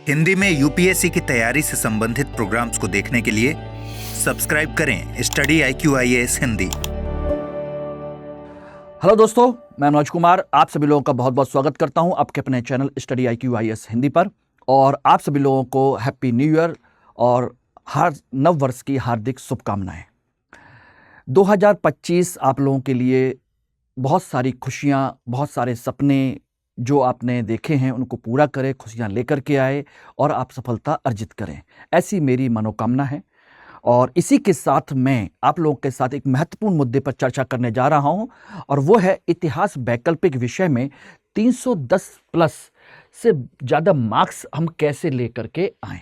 हिंदी में यूपीएससी की तैयारी से संबंधित प्रोग्राम्स को देखने के लिए सब्सक्राइब करें स्टडी IQ-IAS हिंदी। हेलो दोस्तों, मैं मनोज कुमार आप सभी लोगों का बहुत बहुत स्वागत करता हूं आपके अपने चैनल स्टडी IQ-IAS हिंदी पर। और आप सभी लोगों को हैप्पी न्यू ईयर और हर नव वर्ष की हार्दिक शुभकामनाएं। 2025 आप लोगों के लिए बहुत सारी खुशियां, बहुत सारे सपने जो आपने देखे हैं उनको पूरा करें, खुशियां लेकर के आए और आप सफलता अर्जित करें, ऐसी मेरी मनोकामना है। और इसी के साथ मैं आप लोगों के साथ एक महत्वपूर्ण मुद्दे पर चर्चा करने जा रहा हूं और वो है इतिहास वैकल्पिक विषय में 310 प्लस से ज़्यादा मार्क्स हम कैसे लेकर के आएं।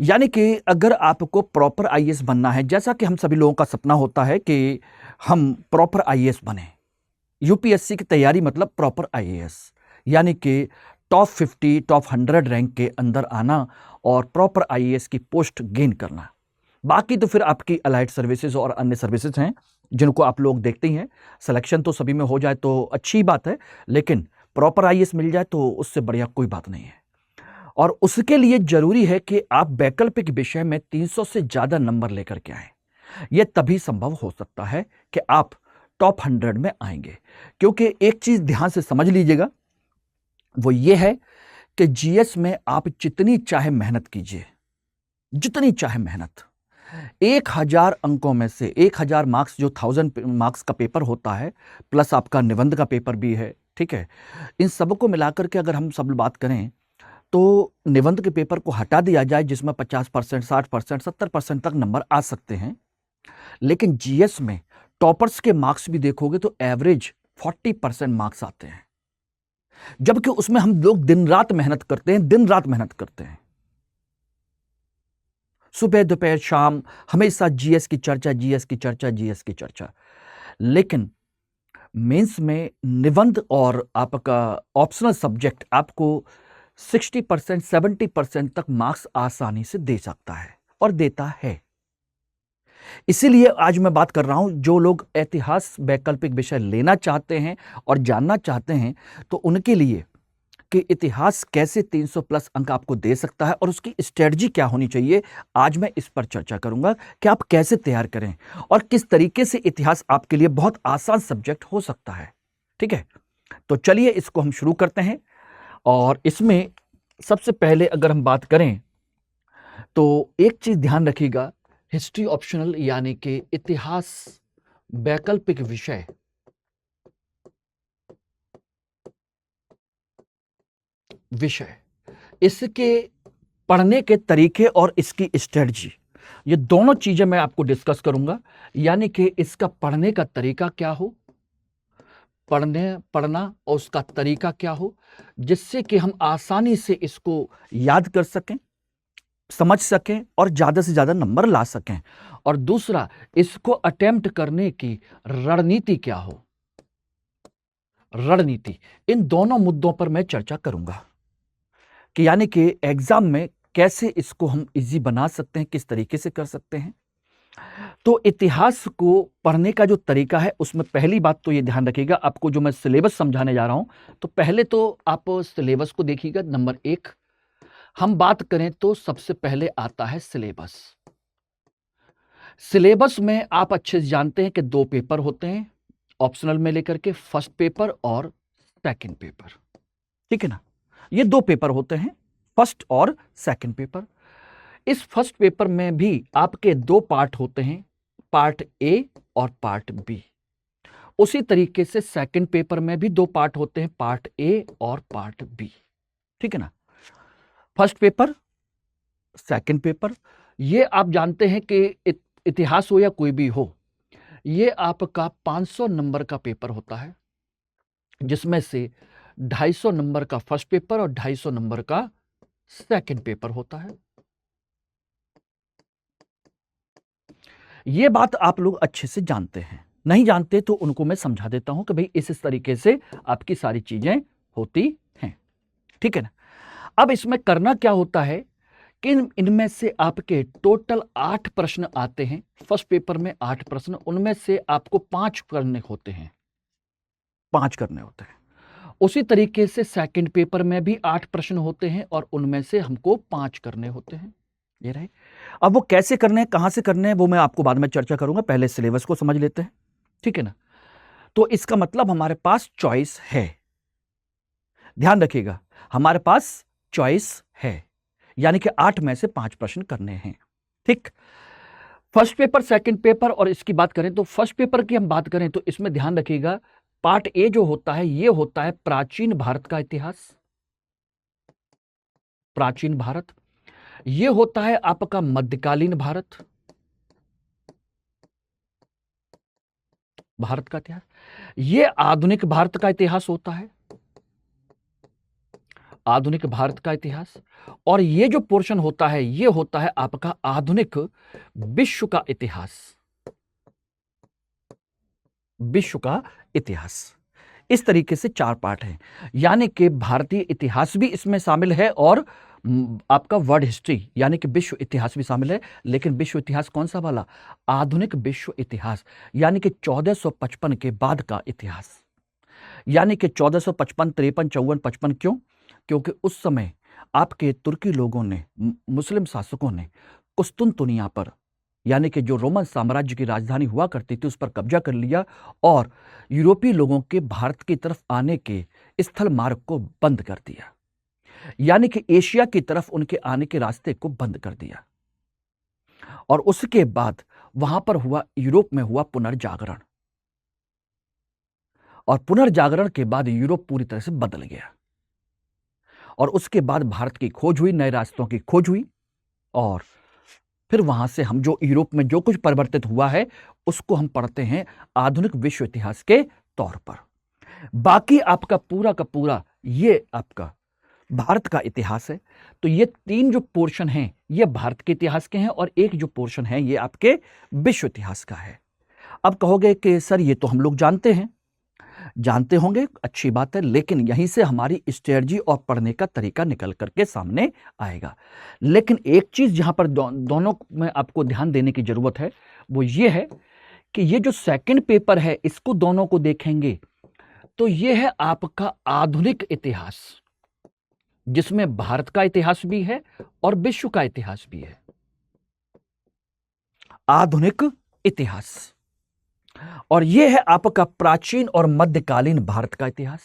यानी कि अगर आपको प्रॉपर IAS बनना है, जैसा कि हम सभी लोगों का सपना होता है कि हम प्रॉपर IAS बने, यूपीएससी की तैयारी मतलब प्रॉपर IAS, यानी कि टॉप 50 टॉप 100 रैंक के अंदर आना और प्रॉपर IAS की पोस्ट गेन करना। बाकी तो फिर आपकी अलाइड सर्विसेज और अन्य सर्विसेज हैं जिनको आप लोग देखते ही हैं। सिलेक्शन तो सभी में हो जाए तो अच्छी बात है, लेकिन प्रॉपर IAS मिल जाए तो उससे बढ़िया कोई बात नहीं है। और उसके लिए जरूरी है कि आप वैकल्पिक विषय में 300 से ज़्यादा नंबर लेकर के आए। यह तभी संभव हो सकता है कि आप टॉप 100 में आएंगे। क्योंकि एक चीज़ ध्यान से समझ लीजिएगा, वो ये है कि GS में आप जितनी चाहे मेहनत कीजिए, जितनी चाहे मेहनत, 1000 अंकों में से 1000 मार्क्स जो 1000 मार्क्स का पेपर होता है, प्लस आपका निबंध का पेपर भी है, ठीक है। इन सबको मिलाकर के अगर हम सब बात करें तो निबंध के पेपर को हटा दिया जाए जिसमें 50%, 60%, 70% तक नंबर आ सकते हैं, लेकिन GS में टॉपर्स के मार्क्स भी देखोगे तो एवरेज 40% मार्क्स आते हैं, जबकि उसमें हम लोग दिन रात मेहनत करते हैं, दिन रात मेहनत करते हैं, सुबह दोपहर शाम हमेशा GS की चर्चा, GS की चर्चा, GS की चर्चा। लेकिन मेंस में निबंध और आपका ऑप्शनल सब्जेक्ट आपको 60%, 70% तक मार्क्स आसानी से दे सकता है और देता है। इसीलिए आज मैं बात कर रहा हूं, जो लोग इतिहास वैकल्पिक विषय लेना चाहते हैं और जानना चाहते हैं तो उनके लिए कि इतिहास कैसे 300 प्लस अंक आपको दे सकता है और उसकी स्ट्रेटजी क्या होनी चाहिए, आज मैं इस पर चर्चा करूंगा कि आप कैसे तैयार करें और किस तरीके से इतिहास आपके लिए बहुत आसान सब्जेक्ट हो सकता है। ठीक है, तो चलिए इसको हम शुरू करते हैं। और इसमें सबसे पहले अगर हम बात करें तो एक चीज ध्यान रखिएगा, हिस्ट्री ऑप्शनल यानी कि इतिहास वैकल्पिक विषय, इसके पढ़ने के तरीके और इसकी स्ट्रेटजी, ये दोनों चीजें मैं आपको डिस्कस करूंगा। यानी कि इसका पढ़ने का तरीका क्या हो, पढ़ना और उसका तरीका क्या हो, जिससे कि हम आसानी से इसको याद कर सकें, समझ सकें और ज़्यादा से ज़्यादा नंबर ला सकें। और दूसरा, इसको अटेम्प्ट करने की रणनीति क्या हो, रणनीति। इन दोनों मुद्दों पर मैं चर्चा करूंगा कि यानी कि एग्जाम में कैसे इसको हम इजी बना सकते हैं, किस तरीके से कर सकते हैं। तो इतिहास को पढ़ने का जो तरीका है उसमें पहली बात तो ये ध्यान रखिएगा, आपको जो मैं सिलेबस समझाने जा रहा हूं, तो पहले तो आप सिलेबस को देखिएगा। नंबर 1 हम बात करें तो सबसे पहले आता है सिलेबस। सिलेबस में आप अच्छे से जानते हैं कि 2 पेपर होते हैं ऑप्शनल में लेकर के, फर्स्ट पेपर और सेकंड पेपर, ठीक है ना। ये 2 पेपर होते हैं, फर्स्ट और सेकंड पेपर। इस फर्स्ट पेपर में भी आपके 2 पार्ट होते हैं, पार्ट A और पार्ट B। उसी तरीके से सेकंड पेपर में भी 2 पार्ट होते हैं, पार्ट A और पार्ट B, ठीक है ना। फर्स्ट पेपर, सेकंड पेपर, ये आप जानते हैं कि इतिहास हो या कोई भी हो, ये आपका 500 नंबर का पेपर होता है, जिसमें से 250 नंबर का फर्स्ट पेपर और 250 नंबर का सेकंड पेपर होता है। ये बात आप लोग अच्छे से जानते हैं, नहीं जानते तो उनको मैं समझा देता हूं कि भाई इस तरीके से आपकी सारी चीजें होती हैं, ठीक है ना। अब इसमें करना क्या होता है कि इनमें से आपके टोटल 8 प्रश्न आते हैं। फर्स्ट पेपर में 8 प्रश्न, उनमें से आपको 5 करने होते हैं, 5 करने होते हैं। उसी तरीके से सेकंड पेपर में भी 8 प्रश्न होते हैं और उनमें से हमको 5 करने होते हैं। ये रहे। अब वो कैसे करने हैं, कहां से करने हैं, वो मैं आपको बाद में चर्चा करूंगा। पहले सिलेबस को समझ लेते हैं, ठीक है ना। तो इसका मतलब हमारे पास चॉइस है। ध्यान रखिएगा, हमारे पास चॉइस है, यानी कि 8 में से 5 प्रश्न करने हैं। ठीक। फर्स्ट पेपर, सेकंड पेपर, और इसकी बात करें तो फर्स्ट पेपर की हम बात करें तो इसमें ध्यान रखिएगा, पार्ट ए जो होता है ये होता है प्राचीन भारत का इतिहास। प्राचीन भारत। ये होता है आपका मध्यकालीन भारत, भारत का इतिहास। ये आधुनिक भारत का इतिहास होता है, आधुनिक भारत का इतिहास। और ये जो पोर्शन होता है ये होता है आपका आधुनिक विश्व का इतिहास, विश्व का इतिहास। इस तरीके से 4 पार्ट हैं, यानी कि भारतीय इतिहास भी इसमें शामिल है और आपका वर्ल्ड हिस्ट्री यानी कि विश्व इतिहास भी शामिल है। लेकिन विश्व इतिहास कौन सा वाला? आधुनिक विश्व इतिहास, यानी कि 1455 के बाद का इतिहास। यानी कि 1455, 53, 54, 55 क्यों? क्योंकि उस समय आपके तुर्की लोगों ने, मुस्लिम शासकों ने कुस्तुनतुनिया पर, यानी कि जो रोमन साम्राज्य की राजधानी हुआ करती थी, उस पर कब्जा कर लिया और यूरोपीय लोगों के भारत की तरफ आने के स्थल मार्ग को बंद कर दिया, यानी कि एशिया की तरफ उनके आने के रास्ते को बंद कर दिया। और उसके बाद वहां पर हुआ, यूरोप में हुआ पुनर्जागरण, और पुनर्जागरण के बाद यूरोप पूरी तरह से बदल गया। और उसके बाद भारत की खोज हुई, नए रास्तों की खोज हुई, और फिर वहां से हम जो यूरोप में जो कुछ परिवर्तित हुआ है उसको हम पढ़ते हैं आधुनिक विश्व इतिहास के तौर पर। बाकी आपका पूरा का पूरा ये आपका भारत का इतिहास है। तो ये 3 जो पोर्शन हैं ये भारत के इतिहास के हैं और एक जो पोर्शन है ये आपके विश्व इतिहास का है। अब कहोगे कि सर ये तो हम लोग जानते हैं, जानते होंगे, अच्छी बात है, लेकिन यहीं से हमारी स्ट्रेटजी और पढ़ने का तरीका निकल करके सामने आएगा। लेकिन एक चीज जहां पर दोनों में आपको ध्यान देने की जरूरत है वो ये है कि ये जो सेकंड पेपर है इसको दोनों को देखेंगे तो ये है आपका आधुनिक इतिहास, जिसमें भारत का इतिहास भी है और विश्व का इतिहास भी है। आधुनिक इतिहास। और यह है आपका प्राचीन और मध्यकालीन भारत का इतिहास।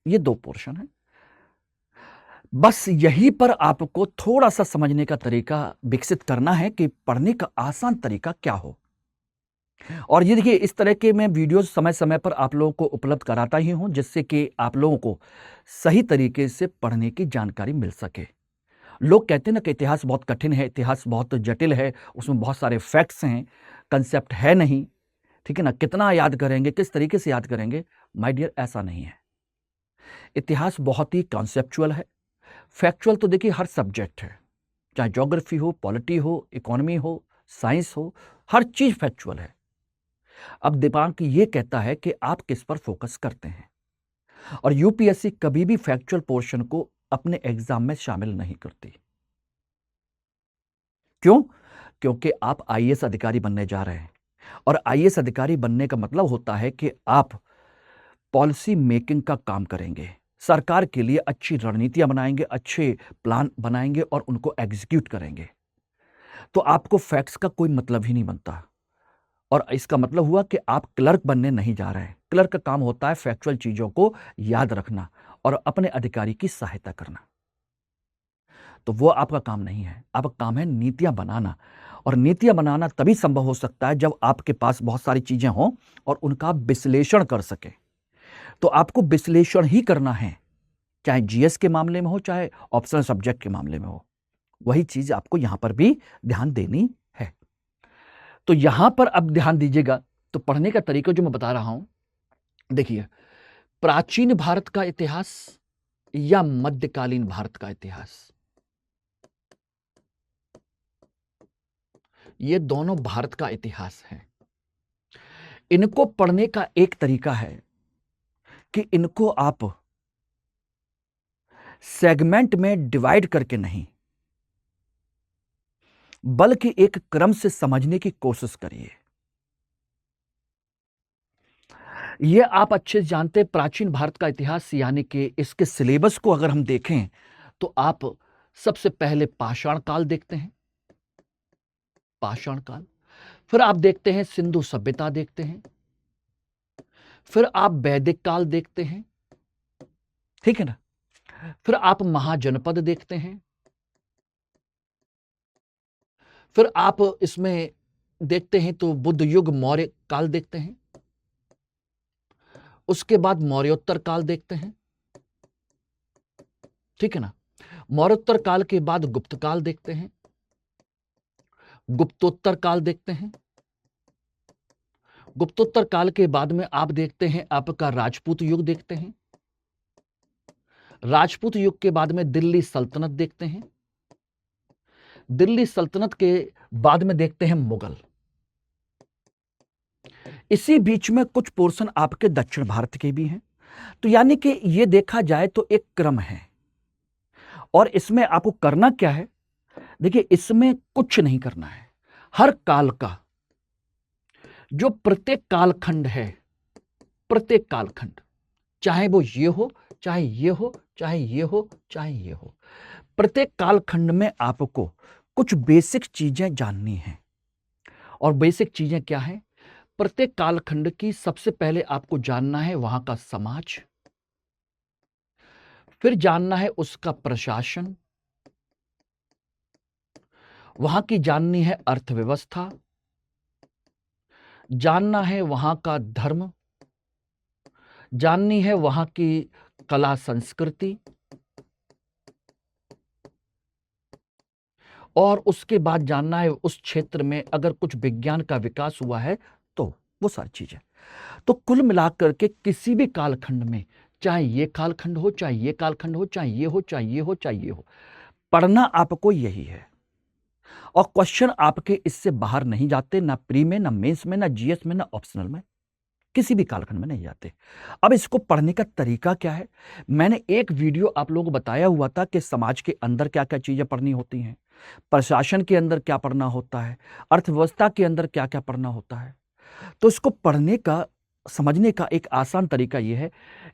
ये 2 पोर्शन है। बस यहीं पर आपको थोड़ा सा समझने का तरीका विकसित करना है कि पढ़ने का आसान तरीका क्या हो। और ये देखिए, इस तरह के मैं वीडियोस समय समय पर आप लोगों को उपलब्ध कराता ही हूं, जिससे कि आप लोगों को सही तरीके से पढ़ने की जानकारी मिल सके। लोग कहते हैं ना कि इतिहास बहुत कठिन है, इतिहास बहुत जटिल है, उसमें बहुत सारे फैक्ट्स हैं, कंसेप्ट है नहीं, ठीक है ना, कितना याद करेंगे, किस तरीके से याद करेंगे। माय डियर, ऐसा नहीं है। इतिहास बहुत ही कॉन्सेप्चुअल है। फैक्चुअल तो देखिए हर सब्जेक्ट है, चाहे ज्योग्राफी हो, पॉलिटी हो, इकोनॉमी हो, साइंस हो, हर चीज फैक्चुअल है। अब दिमाग ये कहता है कि आप किस पर फोकस करते हैं, और यूपीएससी कभी भी फैक्चुअल पोर्शन को अपने एग्जाम में शामिल नहीं करती। क्यों? क्योंकि आप आईएएस अधिकारी बनने जा रहे हैं, और आईएएस अधिकारी बनने का मतलब होता है कि आप पॉलिसी मेकिंग का काम करेंगे, सरकार के लिए अच्छी रणनीतियां बनाएंगे, अच्छे प्लान बनाएंगे और उनको एग्जीक्यूट करेंगे। तो आपको फैक्ट्स का कोई मतलब ही नहीं बनता, और इसका मतलब हुआ कि आप क्लर्क बनने नहीं जा रहे हैं। क्लर्क का काम होता है फैक्चुअल चीजों को याद रखना और अपने अधिकारी की सहायता करना। तो वो आपका काम नहीं है, आपका काम है नीतियां बनाना। और नीतियां बनाना तभी संभव हो सकता है जब आपके पास बहुत सारी चीजें हों और उनका विश्लेषण कर सके। तो आपको विश्लेषण ही करना है, चाहे जीएस के मामले में हो, चाहे ऑप्शनल सब्जेक्ट के मामले में हो। वही चीज आपको यहां पर भी ध्यान देनी है। तो यहां पर अब ध्यान दीजिएगा, तो पढ़ने का तरीका जो मैं बता रहा हूं, देखिए, प्राचीन भारत का इतिहास या मध्यकालीन भारत का इतिहास, ये दोनों भारत का इतिहास है। इनको पढ़ने का एक तरीका है कि इनको आप सेगमेंट में डिवाइड करके नहीं, बल्कि एक क्रम से समझने की कोशिश करिए। ये आप अच्छे से जानते हैं। प्राचीन भारत का इतिहास यानी कि इसके सिलेबस को अगर हम देखें तो आप सबसे पहले पाषाण काल देखते हैं, पाषाण काल। फिर आप देखते हैं सिंधु सभ्यता देखते हैं, फिर आप वैदिक काल देखते हैं, ठीक है ना। फिर आप महाजनपद देखते हैं, फिर आप इसमें देखते हैं तो बुद्ध युग मौर्य काल देखते हैं, उसके बाद मौर्योत्तर काल देखते हैं, ठीक है ना। मौर्योत्तर काल के बाद गुप्त काल देखते हैं, गुप्तोत्तर काल देखते हैं, गुप्तोत्तर काल के बाद में आप देखते हैं आपका राजपूत युग देखते हैं, राजपूत युग के बाद में दिल्ली सल्तनत देखते हैं, दिल्ली सल्तनत के बाद में देखते हैं मुगल। इसी बीच में कुछ पोर्शन आपके दक्षिण भारत के भी हैं। तो यानी कि ये देखा जाए तो एक क्रम है, और इसमें आपको करना क्या है? देखिए, इसमें कुछ नहीं करना है। हर काल का जो प्रत्येक कालखंड है, प्रत्येक कालखंड, चाहे वो ये हो, चाहे ये हो, चाहे ये हो, चाहे ये हो, प्रत्येक कालखंड में आपको कुछ बेसिक चीजें जाननी है। और बेसिक चीजें क्या है? प्रत्येक कालखंड की सबसे पहले आपको जानना है वहां का समाज, फिर जानना है उसका प्रशासन, वहां की जाननी है अर्थव्यवस्था, जानना है वहां का धर्म, जाननी है वहां की कला संस्कृति, और उसके बाद जानना है उस क्षेत्र में अगर कुछ विज्ञान का विकास हुआ है तो वो सारी चीजें। तो कुल मिलाकर के किसी भी कालखंड में, चाहे ये कालखंड हो, चाहे ये कालखंड हो, चाहे ये हो, चाहे ये हो, चाहे ये हो, पढ़ना आपको यही है। और क्वेश्चन आपके इससे बाहर नहीं जाते, ना प्री में, ना मेंस में, ना जीएस में, ना ऑप्शनल में, किसी भी कालखंड में नहीं जाते। अब इसको पढ़ने का तरीका क्या है? मैंने एक वीडियो आप लोगों को बताया हुआ था कि समाज के अंदर क्या क्या चीजें पढ़नी होती हैं, प्रशासन के अंदर क्या पढ़ना होता है, अर्थव्यवस्था के अंदर क्या क्या पढ़ना होता है। तो इसको पढ़ने का, समझने का एक आसान तरीका यह है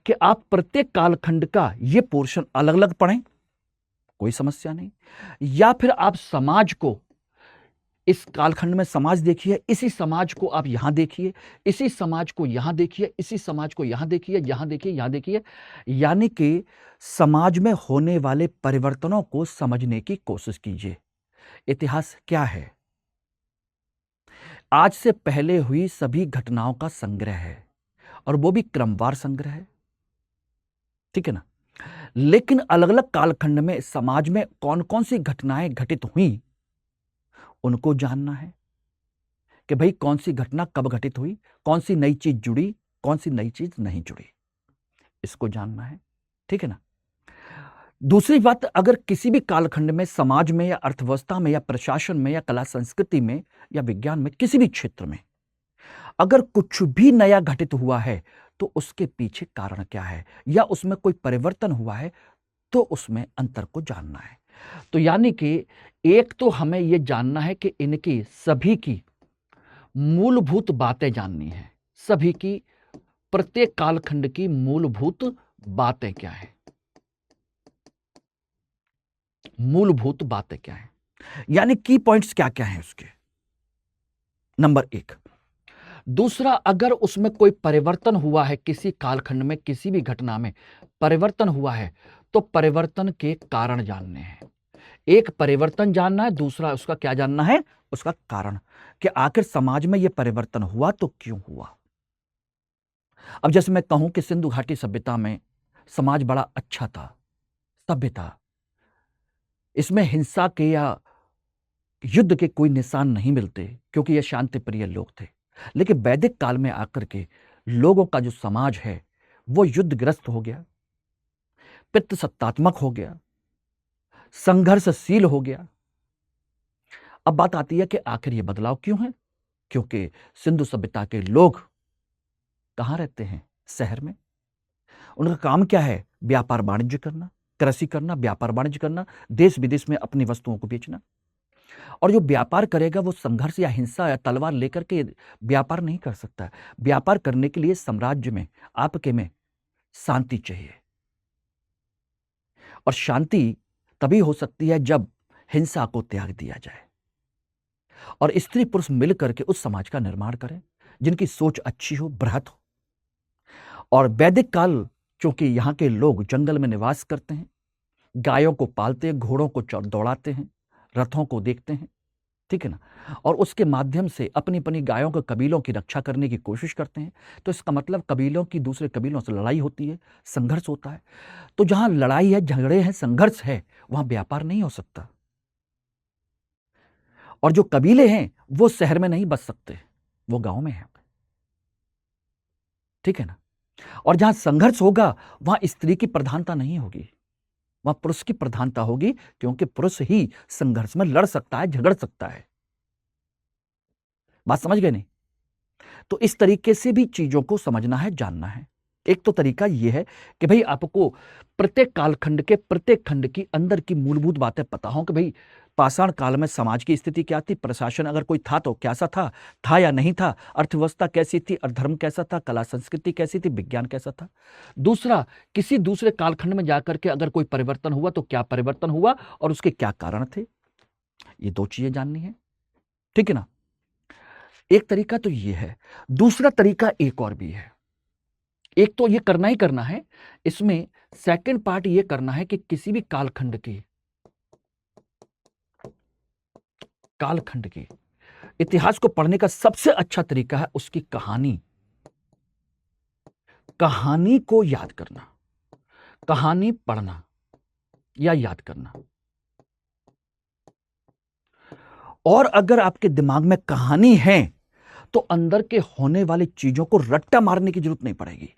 कि आप प्रत्येक कालखंड का ये पोर्शन अलग अलग पढ़ें, कोई समस्या नहीं। या फिर आप समाज को, इस कालखंड में समाज देखिए, इसी समाज को आप यहां देखिए, इसी समाज को यहां देखिए, इसी समाज को यहां देखिए, यहां देखिए, यहां देखिए। यानी कि समाज में होने वाले परिवर्तनों को समझने की कोशिश कीजिए। इतिहास क्या है? आज से पहले हुई सभी घटनाओं का संग्रह है, और वो भी क्रमवार संग्रह है, ठीक है ना। लेकिन अलग अलग कालखंड में समाज में कौन कौन सी घटनाएं घटित हुई उनको जानना है कि भाई कौन सी घटना कब घटित हुई, कौन सी नई चीज जुड़ी, कौन सी नई चीज नहीं जुड़ी, इसको जानना है, ठीक है ना। दूसरी बात, अगर किसी भी कालखंड में समाज में या अर्थव्यवस्था में या प्रशासन में या कला संस्कृति में या विज्ञान में, किसी भी क्षेत्र में अगर कुछ भी नया घटित हुआ है तो उसके पीछे कारण क्या है, या उसमें कोई परिवर्तन हुआ है तो उसमें अंतर को जानना है। तो यानी कि एक तो हमें यह जानना है कि इनकी सभी की मूलभूत बातें जाननी है, सभी की, प्रत्येक कालखंड की मूलभूत बातें क्या है, मूलभूत बातें क्या है, यानी की पॉइंट्स क्या क्या हैं उसके, नंबर एक। दूसरा, अगर उसमें कोई परिवर्तन हुआ है, किसी कालखंड में किसी भी घटना में परिवर्तन हुआ है तो परिवर्तन के कारण जानने हैं। एक परिवर्तन जानना है, दूसरा उसका क्या जानना है, उसका कारण, कि आखिर समाज में यह परिवर्तन हुआ तो क्यों हुआ। अब जैसे मैं कहूं कि सिंधु घाटी सभ्यता में समाज बड़ा अच्छा था, सभ्य था, इसमें हिंसा के या युद्ध के कोई निशान नहीं मिलते क्योंकि ये शांति प्रिय लोग थे। लेकिन वैदिक काल में आकर के लोगों का जो समाज है वो युद्धग्रस्त हो गया, पित्त सत्तात्मक हो गया, संघर्षशील हो गया। अब बात आती है कि आखिर ये बदलाव क्यों है? क्योंकि सिंधु सभ्यता के लोग कहां रहते हैं? शहर में। उनका काम क्या है? व्यापार वाणिज्य करना, कृषि करना, व्यापार वाणिज्य करना, देश विदेश में अपनी वस्तुओं को बेचना। और जो व्यापार करेगा वो संघर्ष या हिंसा या तलवार लेकर के व्यापार नहीं कर सकता। व्यापार करने के लिए साम्राज्य में, आपके में शांति चाहिए, और शांति तभी हो सकती है जब हिंसा को त्याग दिया जाए और स्त्री पुरुष मिल करके उस समाज का निर्माण करें जिनकी सोच अच्छी हो, बृहत हो। और वैदिक काल, चूंकि यहाँ के लोग जंगल में निवास करते हैं, गायों को पालते हैं, घोड़ों को दौड़ाते हैं, रथों को देखते हैं, ठीक है ना, और उसके माध्यम से अपनी अपनी गायों के कबीलों की रक्षा करने की कोशिश करते हैं। तो इसका मतलब कबीलों की दूसरे कबीलों से लड़ाई होती है, संघर्ष होता है। तो जहां लड़ाई है, झगड़े हैं, संघर्ष है, वहां व्यापार नहीं हो सकता। और जो कबीले हैं वो शहर में नहीं बस सकते, वो गांव में हैं, ठीक है ना। और जहां संघर्ष होगा वहां स्त्री की प्रधानता नहीं होगी, वहां पुरुष की प्रधानता होगी, क्योंकि पुरुष ही संघर्ष में लड़ सकता है, झगड़ सकता है। बात समझ गए नहीं? तो इस तरीके से भी चीजों को समझना है, जानना है। एक तो तरीका यह है कि भाई आपको प्रत्येक कालखंड के प्रत्येक खंड की अंदर की मूलभूत बातें पता हो कि भाई पाषाण काल में समाज की स्थिति क्या थी, प्रशासन अगर कोई था तो कैसा था या नहीं था, अर्थव्यवस्था कैसी थी, और धर्म कैसा था, कला संस्कृति कैसी थी, विज्ञान कैसा था। दूसरा, किसी दूसरे कालखंड में जाकर के अगर कोई परिवर्तन हुआ तो क्या परिवर्तन हुआ और उसके क्या कारण थे। ये दो चीजें जाननी है, ठीक है ना। एक तरीका तो ये है। दूसरा तरीका एक और भी है। एक तो ये करना ही करना है, इसमें सेकंड पार्ट ये करना है कि किसी भी कालखंड की इतिहास को पढ़ने का सबसे अच्छा तरीका है उसकी कहानी को याद करना, कहानी पढ़ना या याद करना। और अगर आपके दिमाग में कहानी है तो अंदर के होने वाली चीजों को रट्टा मारने की जरूरत नहीं पड़ेगी।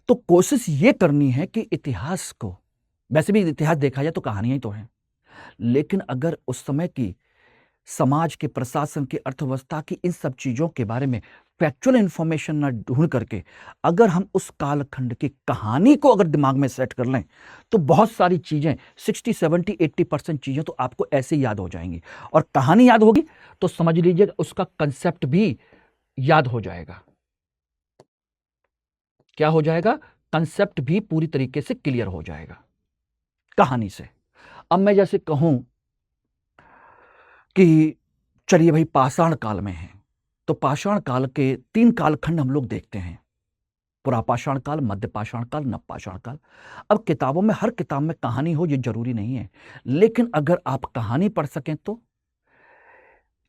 तो कोशिश यह करनी है कि इतिहास को, वैसे भी इतिहास देखा जाए तो कहानियां ही तो हैं, लेकिन अगर उस समय की समाज के, प्रशासन की, अर्थव्यवस्था की, इन सब चीजों के बारे में फैक्चुअल इंफॉर्मेशन ना ढूंढ करके अगर हम उस कालखंड की कहानी को अगर दिमाग में सेट कर लें तो बहुत सारी चीजें, 60, 70, 80% चीजें तो आपको ऐसे याद हो जाएंगी। और कहानी याद होगी तो समझ लीजिए उसका कंसेप्ट भी याद हो जाएगा। क्या हो जाएगा? कंसेप्ट भी पूरी तरीके से क्लियर हो जाएगा कहानी से। अब मैं जैसे कहूं कि चलिए भाई पाषाण काल में है, तो पाषाण काल के 3 कालखंड हम लोग देखते हैं, पुरापाषाण काल, मध्य पाषाण काल, नवपाषाण काल। अब किताबों में, हर किताब में कहानी हो ये जरूरी नहीं है, लेकिन अगर आप कहानी पढ़ सकें तो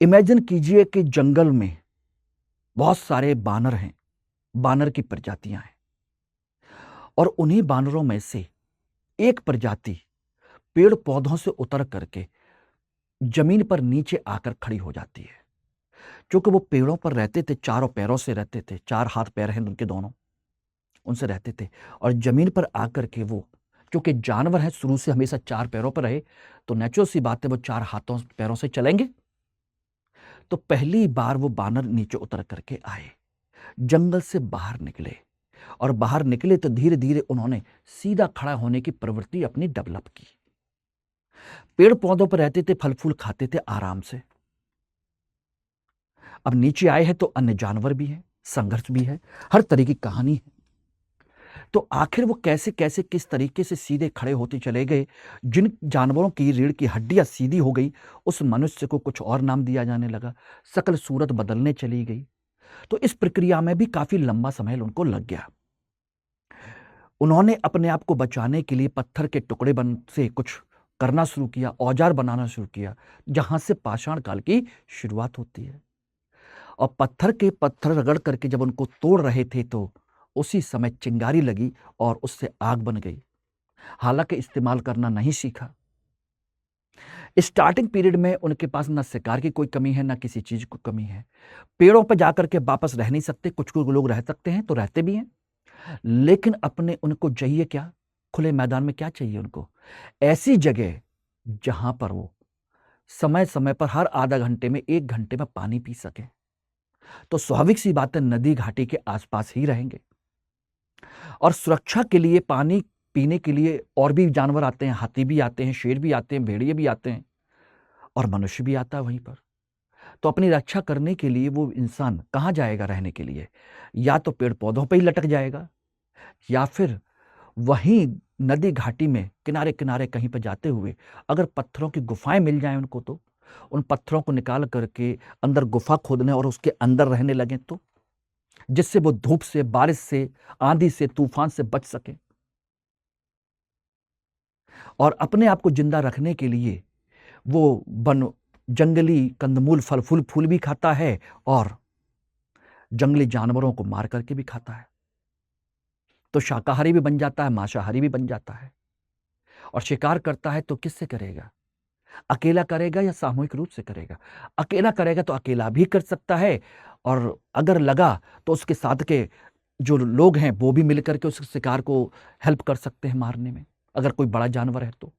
इमेजिन कीजिए कि जंगल में बहुत सारे बानर हैं, बानर की प्रजातियां हैं, और उन्हीं बानरों में से एक प्रजाति पेड़ पौधों से उतर करके जमीन पर नीचे आकर खड़ी हो जाती है। क्योंकि वो पेड़ों पर रहते थे, चारों पैरों से रहते थे, 4 हाथ पैर हैं उनके दोनों, उनसे रहते थे, और जमीन पर आकर के वो, क्योंकि जानवर हैं शुरू से हमेशा 4 पैरों पर रहे, तो नेचुरल सी बात है वो 4 हाथों पैरों से चलेंगे। तो पहली बार वो बानर नीचे उतर करके आए, जंगल से बाहर निकले, और बाहर निकले तो धीरे धीरे उन्होंने सीधा खड़ा होने की प्रवृत्ति अपनी डेवलप की। पेड़ पौधों पर रहते थे, फल फूल खाते थे आराम से। अब नीचे आए हैं तो अन्य जानवर भी हैं, संघर्ष भी है, हर तरह की कहानी है। तो आखिर वो कैसे कैसे किस तरीके से सीधे खड़े होते चले गए, जिन जानवरों की रीढ़ की हड्डियां सीधी हो गई उस मनुष्य को कुछ और नाम दिया जाने लगा, शकल सूरत बदलने चली गई। तो इस प्रक्रिया में भी काफी लंबा समय उनको लग गया। उन्होंने अपने आप को बचाने के लिए पत्थर के टुकड़े बन से कुछ करना शुरू किया, औजार बनाना शुरू किया, जहां से पाषाण काल की शुरुआत होती है। और पत्थर रगड़ करके जब उनको तोड़ रहे थे तो उसी समय चिंगारी लगी और उससे आग बन गई। हालांकि इस्तेमाल करना नहीं सीखा। स्टार्टिंग पीरियड में उनके पास ना शिकार की कोई कमी है, ना किसी चीज की कमी है। पेड़ों पर जाकर के वापस रह नहीं सकते, कुछ लोग रह सकते हैं तो रहते भी हैं, लेकिन अपने उनको चाहिए क्या? खुले मैदान में क्या चाहिए उनको? ऐसी जगह जहां पर वो समय समय पर हर आधा घंटे में 1 घंटे में पानी पी सके। तो स्वाभाविक सी बात है नदी घाटी के आसपास ही रहेंगे। और सुरक्षा के लिए पानी पीने के लिए और भी जानवर आते हैं, हाथी भी आते हैं, शेर भी आते हैं, भेड़िए भी आते हैं, और मनुष्य भी आता है वहीं पर। तो अपनी रक्षा करने के लिए वो इंसान कहाँ जाएगा रहने के लिए? या तो पेड़ पौधों पे ही लटक जाएगा, या फिर वहीं नदी घाटी में किनारे किनारे कहीं पर जाते हुए अगर पत्थरों की गुफाएं मिल जाएं उनको, तो उन पत्थरों को निकाल करके अंदर गुफा खोदने और उसके अंदर रहने लगे, तो जिससे वो धूप से, बारिश से, आंधी से, तूफान से बच सके। और अपने आप को जिंदा रखने के लिए वो जंगली कंदमूल, फल फूल भी खाता है और जंगली जानवरों को मार करके भी खाता है। तो शाकाहारी भी बन जाता है, मांसाहारी भी बन जाता है। और शिकार करता है तो किससे करेगा? अकेला करेगा या सामूहिक रूप से करेगा? अकेला करेगा तो अकेला भी कर सकता है, और अगर लगा तो उसके साथ के जो लोग हैं वो भी मिलकर के उस शिकार को हेल्प कर सकते हैं मारने में, अगर कोई बड़ा जानवर है तो।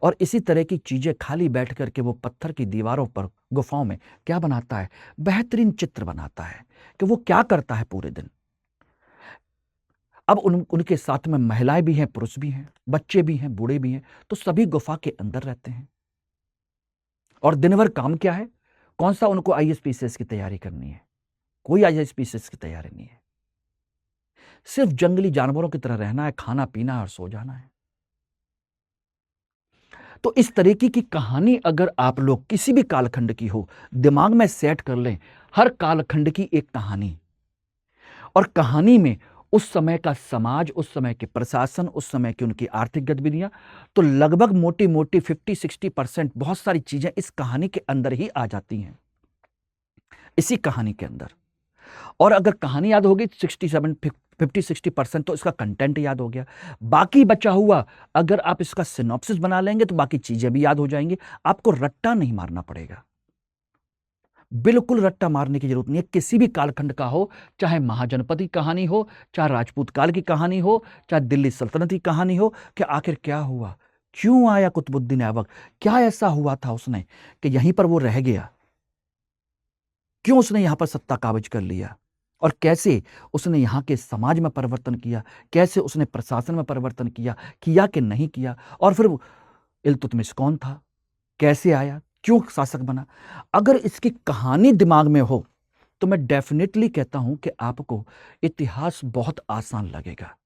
और इसी तरह की चीजें खाली बैठ करके वो पत्थर की दीवारों पर, गुफाओं में क्या बनाता है? बेहतरीन चित्र बनाता है कि वो क्या करता है पूरे दिन। अब उनके साथ में महिलाएं भी हैं, पुरुष भी हैं, बच्चे भी हैं, बूढ़े भी हैं, तो सभी गुफा के अंदर रहते हैं। और दिन भर काम क्या है? कौन सा उनको आईएएस की तैयारी करनी है? कोई आईएएस की तैयारी नहीं है। सिर्फ जंगली जानवरों की तरह रहना है, खाना पीना और सो जाना है। तो इस तरीके की कहानी अगर आप लोग किसी भी कालखंड की हो, दिमाग में सेट कर लें, हर कालखंड की एक कहानी, और कहानी में उस समय का समाज, उस समय के प्रशासन, उस समय की उनकी आर्थिक गतिविधियां, तो लगभग मोटी मोटी 50-60% बहुत सारी चीजें इस कहानी के अंदर ही आ जाती हैं, इसी कहानी के अंदर। और अगर कहानी याद होगी 50-60% तो इसका कंटेंट याद हो गया। बाकी बचा हुआ अगर आप इसका सिनॉप्सिस बना लेंगे तो बाकी चीजें भी याद हो जाएंगी। आपको रट्टा नहीं मारना पड़ेगा, बिल्कुल रट्टा मारने की जरूरत नहीं है। किसी भी कालखंड का हो, चाहे महाजनपद की कहानी हो, चाहे राजपूत काल की कहानी हो, चाहे दिल्ली सल्तनत की कहानी हो, कि आखिर क्या हुआ, क्यों आया कुतुबुद्दीन ऐबक, क्या ऐसा हुआ था उसने कि यहीं पर वो रह गया, क्यों उसने यहां पर सत्ता काबिज कर लिया, और कैसे उसने यहाँ के समाज में परिवर्तन किया, कैसे उसने प्रशासन में परिवर्तन किया कि नहीं किया, और फिर इल्तुतमिश कौन था, कैसे आया, क्यों शासक बना। अगर इसकी कहानी दिमाग में हो तो मैं डेफिनेटली कहता हूं कि आपको इतिहास बहुत आसान लगेगा।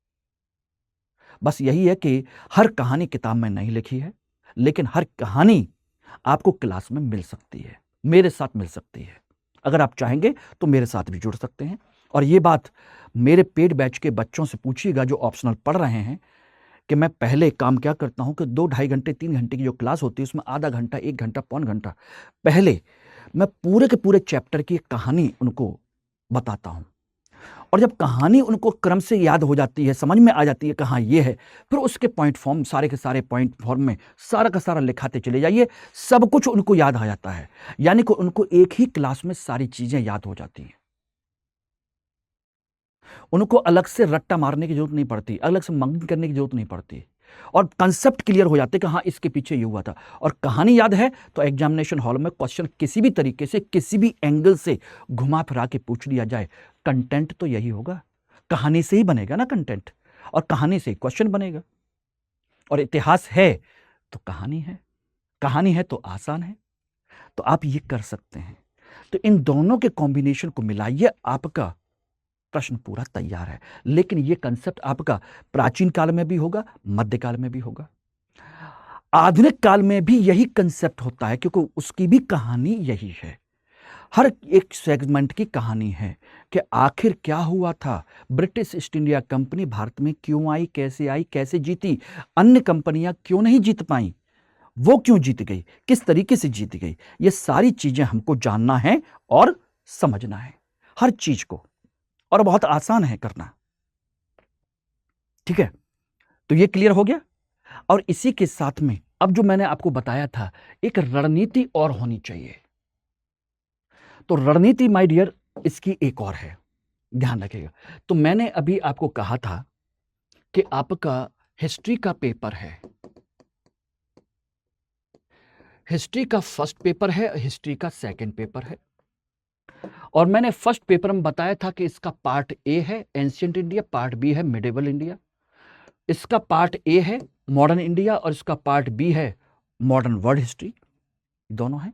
बस यही है कि हर कहानी किताब में नहीं लिखी है, लेकिन हर कहानी आपको क्लास में मिल सकती है, मेरे साथ मिल सकती है। अगर आप चाहेंगे तो मेरे साथ भी जुड़ सकते हैं। और ये बात मेरे पेड बैच के बच्चों से पूछिएगा जो ऑप्शनल पढ़ रहे हैं, कि मैं पहले काम क्या करता हूं कि 2-2.5 घंटे 3 घंटे की जो क्लास होती है उसमें आधा घंटा, 1 घंटा, पौन घंटा पहले मैं पूरे के पूरे चैप्टर की एक कहानी उनको बताता हूं। और जब कहानी उनको क्रम से याद हो जाती है, समझ में आ जाती है कि हाँ ये है, फिर उसके पॉइंट फॉर्म, सारे के सारे पॉइंट फॉर्म में सारा का सारा लिखाते चले जाइए, सब कुछ उनको याद आ जाता है। यानी कि उनको एक ही क्लास में सारी चीजें याद हो जाती हैं। उनको अलग से रट्टा मारने की जरूरत नहीं पड़ती, अलग से मंगनी करने की जरूरत नहीं पड़ती, और कंसेप्ट क्लियर हो जाते कि हाँ इसके पीछे ये हुआ था। और कहानी याद है तो एग्जामिनेशन हॉल में क्वेश्चन किसी भी तरीके से, किसी भी एंगल से घुमा फिरा के पूछ लिया जाए, कंटेंट तो यही होगा, कहानी से ही बनेगा ना कंटेंट, और कहानी से ही क्वेश्चन बनेगा। और इतिहास है तो कहानी है तो आसान है, तो आप ये कर सकते हैं। तो इन दोनों के कॉम्बिनेशन को मिलाइए, आपका प्रश्न पूरा तैयार है। लेकिन यह कंसेप्ट आपका प्राचीन काल में भी होगा, मध्यकाल में भी होगा, आधुनिक काल में भी यही कंसेप्ट होता है, क्योंकि उसकी भी कहानी यही है। हर एक सेगमेंट की कहानी है कि आखिर क्या हुआ था, British east India company Bharat में क्यों आई, कैसे जीती, अन्य कंपनियां क्यों नहीं जीत पाई, वो क्यों जीत गई, किस तरीके से जीत गई, ये सारी चीजें हमको जानना है और समझना है, हर चीज को। और बहुत आसान है करना, ठीक है। तो ये क्लियर हो गया। और इसी के साथ में अब जो मैंने आपको बताया था, एक रणनीति और होनी चाहिए। तो रणनीति माय डियर इसकी एक और है, ध्यान रखिएगा। तो मैंने अभी आपको कहा था कि आपका हिस्ट्री का पेपर है, हिस्ट्री का फर्स्ट पेपर है, हिस्ट्री का सेकंड पेपर है। और मैंने फर्स्ट पेपर में बताया था कि इसका पार्ट ए है एंशिएंट इंडिया, पार्ट बी है मिडिवल इंडिया, इसका पार्ट ए है मॉडर्न इंडिया, और इसका पार्ट बी है मॉडर्न वर्ल्ड हिस्ट्री, दोनों हैं।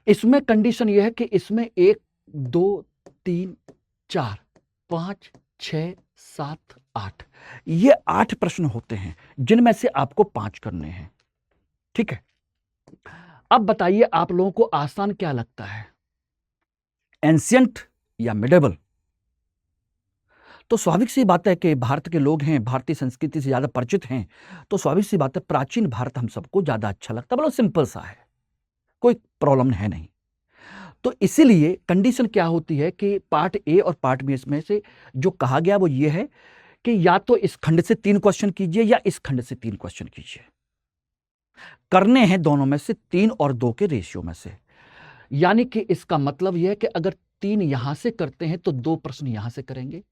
इसमें कंडीशन यह है कि इसमें 1 2 3 4 5 6 7 8 ये 8 प्रश्न होते हैं, जिनमें से आपको 5 करने हैं। ठीक है, अब बताइए आप लोगों को आसान क्या लगता है, एंशियंट या मिडेवल? तो स्वाभाविक सी बात है कि भारत के लोग हैं, भारतीय संस्कृति से ज्यादा परिचित हैं, तो स्वाभाविक सी बात है प्राचीन भारत हम सबको ज्यादा अच्छा लगता है। मतलब सिंपल सा है, कोई प्रॉब्लम है नहीं। तो इसीलिए कंडीशन क्या होती है कि पार्ट ए और पार्ट बी में से जो कहा गया वो ये है कि या तो इस खंड से 3 क्वेश्चन कीजिए या इस खंड से 3 क्वेश्चन कीजिए। करने हैं दोनों में से 3 और 2 के रेशियो में से। यानी कि इसका मतलब यह है कि अगर 3 यहां से करते हैं तो 2 प्रश्न यहां से करेंगे,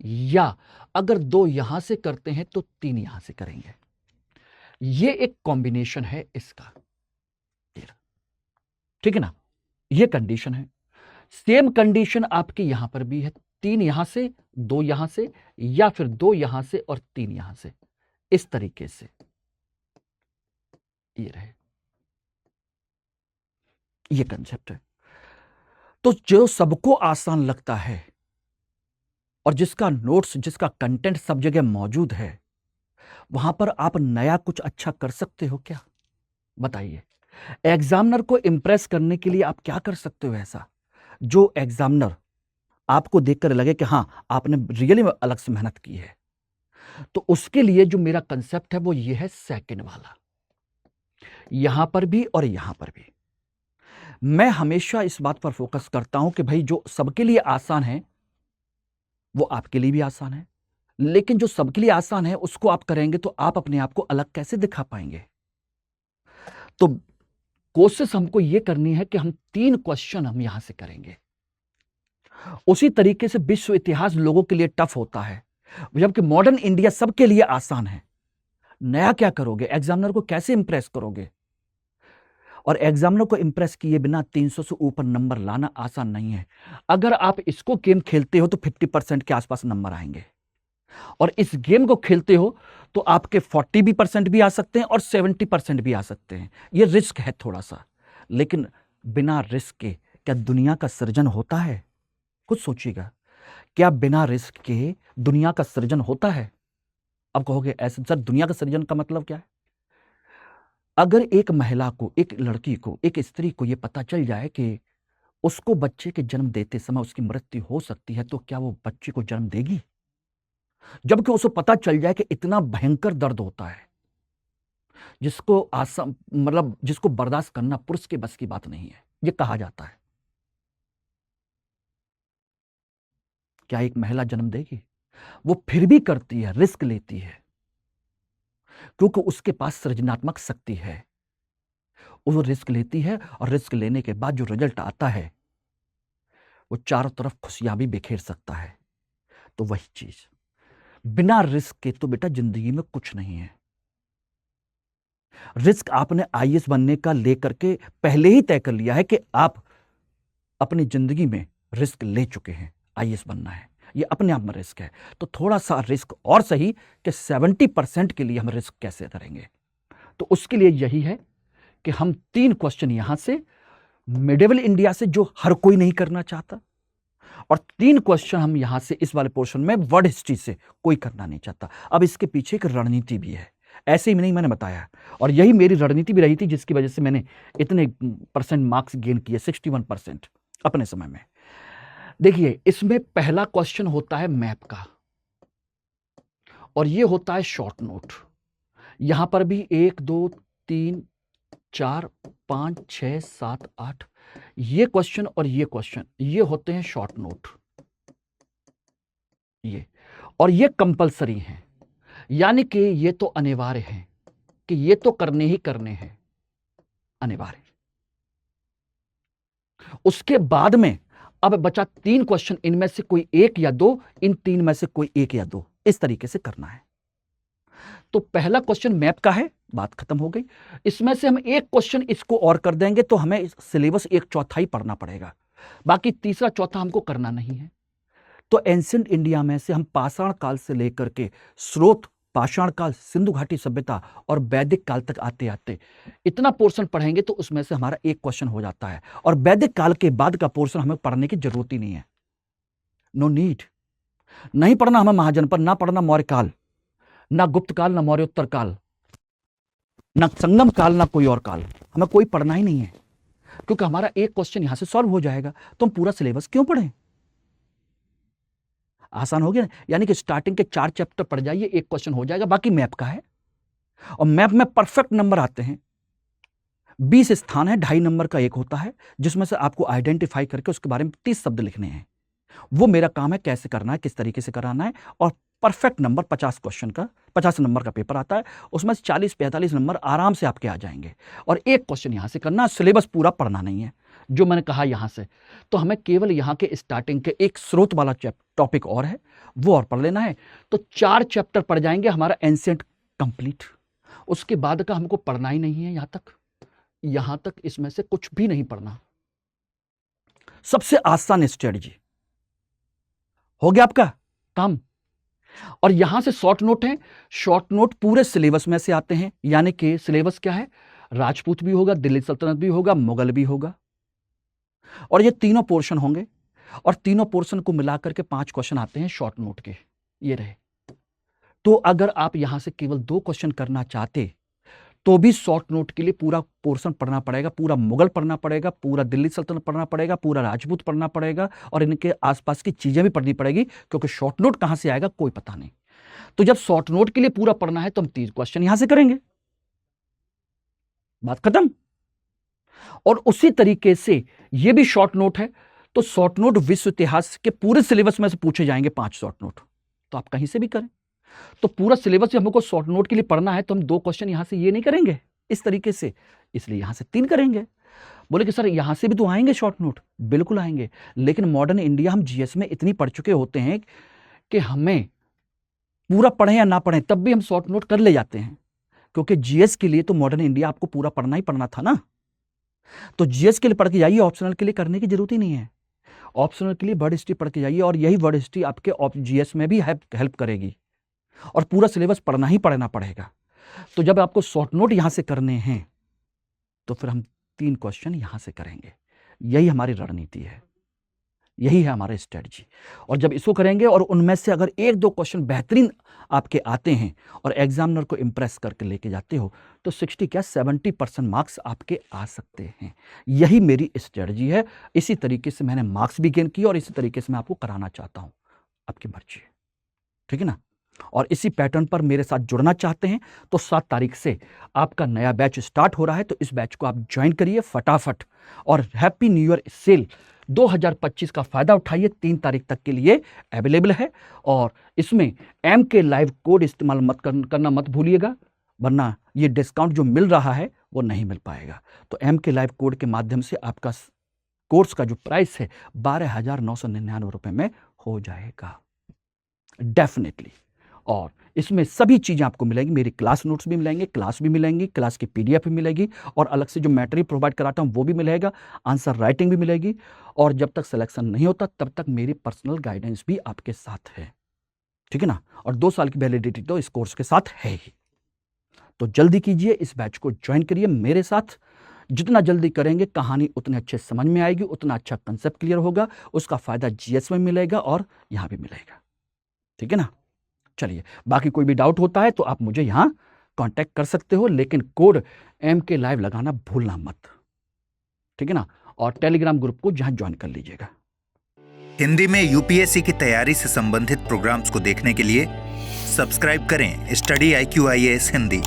या अगर 2 यहां से करते हैं तो 3 यहां से करेंगे। ये एक कॉम्बिनेशन है इसका, ठीक है ना? ये कंडीशन है। सेम कंडीशन आपकी यहां पर भी है, 3 यहां से 2 यहां से, या फिर 2 यहां से और 3 यहां से, इस तरीके से ये रहे, ये कंसेप्ट है। तो जो सबको आसान लगता है और जिसका नोट्स, जिसका कंटेंट सब जगह मौजूद है, वहां पर आप नया कुछ अच्छा कर सकते हो क्या? बताइए। एग्जामिनर को इंप्रेस करने के लिए आप क्या कर सकते हो ऐसा जो एग्जामिनर आपको देखकर लगे कि हां आपने रियली में अलग से मेहनत की है? तो उसके लिए जो मेरा कंसेप्ट है वो ये है, सेकंड वाला, यहां पर भी और यहां पर भी। मैं हमेशा इस बात पर फोकस करता हूं कि भाई जो सबके लिए आसान है वो आपके लिए भी आसान है, लेकिन जो सबके लिए आसान है उसको आप करेंगे तो आप अपने आप को अलग कैसे दिखा पाएंगे? तो कोशिश हमको ये करनी है कि हम 3 क्वेश्चन हम यहां से करेंगे। उसी तरीके से विश्व इतिहास लोगों के लिए टफ होता है, जबकि मॉडर्न इंडिया सबके लिए आसान है। नया क्या करोगे? एग्जामिनर को कैसे इंप्रेस करोगे? और एग्जामिनर को इंप्रेस किए बिना 300 से ऊपर नंबर लाना आसान नहीं है। अगर आप इसको गेम खेलते हो तो 50% के आसपास नंबर आएंगे, और इस गेम को खेलते हो तो आपके 40% भी आ सकते हैं और 70% भी आ सकते हैं। ये रिस्क है थोड़ा सा, लेकिन बिना रिस्क के क्या दुनिया का सृजन होता है? कुछ सोचिएगा, क्या बिना रिस्क के दुनिया का सृजन होता है? अब कहोगे ऐसे सर दुनिया का सृजन का मतलब क्या है? अगर एक महिला को, एक लड़की को, एक स्त्री को यह पता चल जाए कि उसको बच्चे के जन्म देते समय उसकी मृत्यु हो सकती है, तो क्या वो बच्चे को जन्म देगी? जबकि उसे पता चल जाए कि इतना भयंकर दर्द होता है जिसको आसान, मतलब जिसको बर्दाश्त करना पुरुष के बस की बात नहीं है, ये कहा जाता है। क्या एक महिला जन्म देगी? वो फिर भी करती है, रिस्क लेती है, क्योंकि उसके पास सृजनात्मक शक्ति है। वो रिस्क लेती है और रिस्क लेने के बाद जो रिजल्ट आता है वो चारों तरफ खुशियां भी बिखेर सकता है। तो वही चीज, बिना रिस्क के तो बेटा जिंदगी में कुछ नहीं है। रिस्क आपने आईएएस बनने का लेकर के पहले ही तय कर लिया है कि आप अपनी जिंदगी में रिस्क ले चुके हैं, आईएएस बनना है, ये अपने आप में रिस्क है। तो थोड़ा सा रिस्क और सही कि 70% के लिए हम रिस्क कैसे करेंगे? तो उसके लिए यही है कि हम 3 क्वेश्चन यहां से, मिडिवल इंडिया से जो हर कोई नहीं करना चाहता, और 3 क्वेश्चन हम यहां से इस वाले पोर्शन में वर्ल्ड हिस्ट्री से कोई करना नहीं चाहता। अब इसके पीछे एक रणनीति भी है, ऐसे ही नहीं मैंने बताया, और यही मेरी रणनीति भी रही थी जिसकी वजह से मैंने इतने परसेंट मार्क्स गेन किए, 61% अपने समय में। देखिए, इसमें पहला क्वेश्चन होता है मैप का, और ये होता है शॉर्ट नोट। यहां पर भी 1 2 3 4 5 6 7 8 ये क्वेश्चन और ये क्वेश्चन, ये होते हैं शॉर्ट नोट, ये, और ये कंपलसरी हैं, यानी कि ये तो अनिवार्य हैं कि ये तो करने ही करने हैं, अनिवार्य। उसके बाद में अब बचा 3 क्वेश्चन, इनमें से कोई 1 या 2, इन 3 में से कोई 1 या 2, इस तरीके से करना है। तो पहला क्वेश्चन मैप का है, बात खत्म हो गई। इसमें से हम 1 क्वेश्चन इसको और कर देंगे तो हमें सिलेबस 1/4 पढ़ना पड़ेगा, बाकी तीसरा चौथा हमको करना नहीं है। तो एंशिएंट इंडिया में से हम पाषाण काल से लेकर के स्रोत पाषाण काल, सिंधु घाटी सभ्यता और वैदिक काल तक आते आते इतना पोर्शन पढ़ेंगे तो उसमें से हमारा एक क्वेश्चन हो जाता है। और वैदिक काल के बाद का पोर्शन हमें पढ़ने की जरूरत ही नहीं है, नो नीड। नहीं पढ़ना हमें महाजनपद, ना पढ़ना मौर्य काल, ना गुप्त काल, ना मौर्योत्तर काल, ना संगम काल, ना कोई और काल, हमें कोई पढ़ना ही नहीं है, क्योंकि हमारा एक क्वेश्चन यहां से सॉल्व हो जाएगा। तो हम पूरा सिलेबस क्यों पढ़ें? आसान हो गया ना। यानी कि स्टार्टिंग के 4 चैप्टर पढ़ जाइए, एक क्वेश्चन हो जाएगा। बाकी मैप का है, और मैप में परफेक्ट नंबर आते हैं। 20 स्थान है, 2.5 नंबर का एक होता है, जिसमें से आपको आइडेंटिफाई करके उसके बारे में 30 शब्द लिखने हैं। वो मेरा काम है, कैसे करना है, किस तरीके से कराना है। और परफेक्ट नंबर 50 क्वेश्चन का, 50 नंबर का पेपर आता है, उसमें से 40-45 नंबर आराम से आपके आ जाएंगे। और एक क्वेश्चन यहां से करना, सिलेबस पूरा पढ़ना नहीं है, जो मैंने कहा यहां से। तो हमें केवल यहां के स्टार्टिंग के एक स्रोत वाला टॉपिक और है, वो और पढ़ लेना है। तो 4 चैप्टर पढ़ जाएंगे, हमारा एंशिएंट कंप्लीट। उसके बाद का हमको पढ़ना ही नहीं है यहां तक इसमें से कुछ भी नहीं पढ़ना। सबसे आसान स्ट्रेटजी हो गया आपका काम। और यहां से शॉर्ट नोट है, शॉर्ट नोट पूरे सिलेबस में से आते हैं। यानी कि सिलेबस क्या है, राजपूत भी होगा, दिल्ली सल्तनत भी होगा, मुगल भी होगा, और ये तीनों पोर्शन होंगे। और तीनों पोर्शन को मिलाकर के 5 क्वेश्चन आते हैं शॉर्ट नोट के, ये रहे। तो अगर आप यहां से केवल 2 क्वेश्चन करना चाहते तो भी शॉर्ट नोट के लिए पूरा पोर्शन पढ़ना पड़ेगा, पूरा मुगल पढ़ना पड़ेगा, पूरा दिल्ली सल्तनत पढ़ना पड़ेगा, पूरा राजपूत पढ़ना पड़ेगा, और इनके आसपास की चीजें भी पढ़नी पड़ेगी, क्योंकि शॉर्ट नोट कहां से आएगा कोई पता नहीं। तो जब शॉर्ट नोट के लिए पूरा पढ़ना है तो हम 3 क्वेश्चन यहां से करेंगे, बात खत्म। और उसी तरीके से ये भी शॉर्ट नोट है, तो शॉर्ट नोट विश्व इतिहास के पूरे सिलेबस में से पूछे जाएंगे 5 शॉर्ट नोट, तो आप कहीं से भी करें। तो पूरा सिलेबस हमको शॉर्ट नोट के लिए पढ़ना है, तो हम 2 क्वेश्चन यहां से ये नहीं करेंगे इस तरीके से, इसलिए यहां से 3 करेंगे। बोले कि सर यहां से भी तो आएंगे शॉर्ट नोट, बिल्कुल आएंगे, लेकिन मॉडर्न इंडिया हम जीएस में इतनी पढ़ चुके होते हैं कि हमें पूरा पढ़ें या ना पढ़ें तब भी हम शॉर्ट नोट कर ले जाते हैं, क्योंकि जीएस के लिए तो मॉडर्न इंडिया आपको पूरा पढ़ना ही पढ़ना था ना। तो जीएस के लिए पढ़ के जाइए, ऑप्शनल के लिए करने की जरूरत ही नहीं है। ऑप्शनल के लिए वर्ड हिस्ट्री पढ़ के जाइए, और यही वर्ड हिस्ट्री आपके जीएस में भी हेल्प करेगी, और पूरा सिलेबस पढ़ना ही पढ़ना पड़ेगा। तो जब आपको शॉर्ट नोट यहां से करने हैं तो फिर हम 3 क्वेश्चन यहां से करेंगे। यही हमारी रणनीति है, यही है हमारा स्ट्रेटजी। और जब इसको करेंगे और उनमें से अगर 1-2 क्वेश्चन बेहतरीन आपके आते हैं और एग्जामिनर को इंप्रेस करके लेके जाते हो, तो 70% मार्क्स आपके आ सकते हैं। यही मेरी स्ट्रेटजी है। इसी तरीके से मैंने मार्क्स भी गेन किए, और इसी तरीके से मैं आपको कराना चाहता हूं, आपकी मर्जी है, ठीक है ना। और इसी पैटर्न पर मेरे साथ जुड़ना चाहते हैं तो 7 तारीख से आपका नया बैच स्टार्ट हो रहा है, तो इस बैच को आप ज्वाइन करिए फटाफट। और हैप्पी न्यू ईयर सेल 2025 का फायदा उठाइए, 3 तारीख तक के लिए अवेलेबल है। और इसमें MK लाइव कोड इस्तेमाल करना मत भूलिएगा, वरना ये डिस्काउंट जो मिल रहा है वो नहीं मिल पाएगा। तो MK लाइव कोड के माध्यम से आपका कोर्स का जो प्राइस है 12,999 रुपए में हो जाएगा डेफिनेटली। और इसमें सभी चीज़ें आपको मिलेंगी, मेरी क्लास नोट्स भी मिलेंगे, क्लास भी मिलेंगी, क्लास की PDF भी मिलेगी, और अलग से जो मटेरियल प्रोवाइड कराता हूँ वो भी मिलेगा, आंसर राइटिंग भी मिलेगी। और जब तक सिलेक्शन नहीं होता तब तक मेरी पर्सनल गाइडेंस भी आपके साथ है, ठीक है ना। और 2 साल की वैलिडिटी तो इस कोर्स के साथ है ही। तो जल्दी कीजिए, इस बैच को ज्वाइन करिए मेरे साथ। जितना जल्दी करेंगे कहानी उतने अच्छे समझ में आएगी, उतना अच्छा कंसेप्ट क्लियर होगा, उसका फायदा GS में मिलेगा और यहाँ भी मिलेगा, ठीक है ना। चलिए, बाकी कोई भी डाउट होता है तो आप मुझे यहाँ कांटेक्ट कर सकते हो, लेकिन कोड MK लाइव लगाना भूलना मत, ठीक है ना। और टेलीग्राम ग्रुप को जहाँ ज्वाइन कर लीजिएगा। हिंदी में UPSC की तैयारी से संबंधित प्रोग्राम्स को देखने के लिए सब्सक्राइब करें स्टडी IQ IAS हिंदी।